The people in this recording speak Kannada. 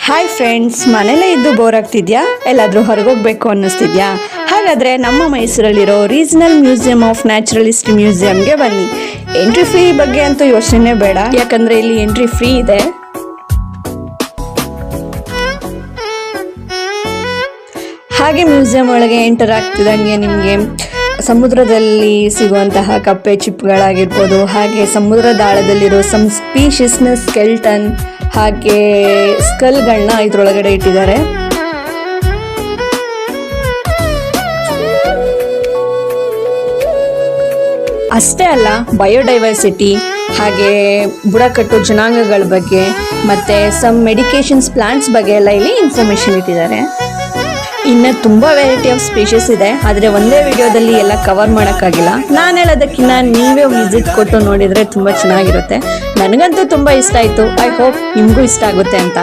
ಹಾಯ್ ಫ್ರೆಂಡ್ಸ್, ಮನೇಲೇ ಇದ್ದು ಬೋರ್ ಆಗ್ತಿದ್ಯಾ? ಎಲ್ಲಾದರೂ ಹೊರಗೋಗ್ಬೇಕು ಅನ್ನಿಸ್ತಿದ್ಯಾ? ಹಾಗಾದರೆ ನಮ್ಮ ಮೈಸೂರಲ್ಲಿರೋ regional museum of natural history ಮ್ಯೂಸಿಯಂಗೆ ಬನ್ನಿ. ಎಂಟ್ರಿ ಫೀ ಬಗ್ಗೆ ಅಂತೂ ಯೋಚನೆ ಬೇಡ, ಯಾಕಂದರೆ ಇಲ್ಲಿ ಎಂಟ್ರಿ ಫ್ರೀ ಇದೆ. ಹಾಗೆ ಮ್ಯೂಸಿಯಂ ಒಳಗೆ ಎಂಟರ್ ಆಗ್ತಿದ್ದಂಗೆ ನಿಮಗೆ ಸಮುದ್ರದಲ್ಲಿ ಸಿಗುವಂತಹ ಕಪ್ಪೆ ಚಿಪ್ಪುಗಳಾಗಿರ್ಬೋದು, ಹಾಗೆ ಸಮುದ್ರದ ಆಳದಲ್ಲಿರೋ ಸಮ್ ಸ್ಪೀಷಿಸ್ನ ಸ್ಕೆಲ್ಟನ್ ಹಾಗೆ ಸ್ಕಲ್ಗಳನ್ನ ಇದ್ರೊಳಗಡೆ ಇಟ್ಟಿದ್ದಾರೆ. ಅಷ್ಟೇ ಅಲ್ಲ, ಬಯೋಡೈವರ್ಸಿಟಿ ಹಾಗೆ ಬುಡಕಟ್ಟು ಜನಾಂಗಗಳ ಬಗ್ಗೆ ಮತ್ತೆ ಸಮ್ ಮೆಡಿಕೇಶನ್ಸ್ ಪ್ಲಾಂಟ್ಸ್ ಬಗ್ಗೆ ಎಲ್ಲ ಇಲ್ಲಿ ಇನ್ಫಾರ್ಮೇಶನ್ ಇಟ್ಟಿದ್ದಾರೆ. ಇನ್ನು ತುಂಬ ವೆರೈಟಿ ಆಫ್ ಸ್ಪೀಷೀಸ್ ಇದೆ, ಆದರೆ ಒಂದೇ ವಿಡಿಯೋದಲ್ಲಿ ಎಲ್ಲ ಕವರ್ ಮಾಡೋಕ್ಕಾಗಿಲ್ಲ. ನಾನು ಹೇಳೋದಕ್ಕಿಂತ ನೀವೇ ವಿಸಿಟ್ ಕೊಟ್ಟು ನೋಡಿದರೆ ತುಂಬ ಚೆನ್ನಾಗಿರುತ್ತೆ. ನನಗಂತೂ ತುಂಬ ಇಷ್ಟ ಆಯಿತು. ಐ ಹೋಪ್ ನಿಮಗೂ ಇಷ್ಟ ಆಗುತ್ತೆ ಅಂತ.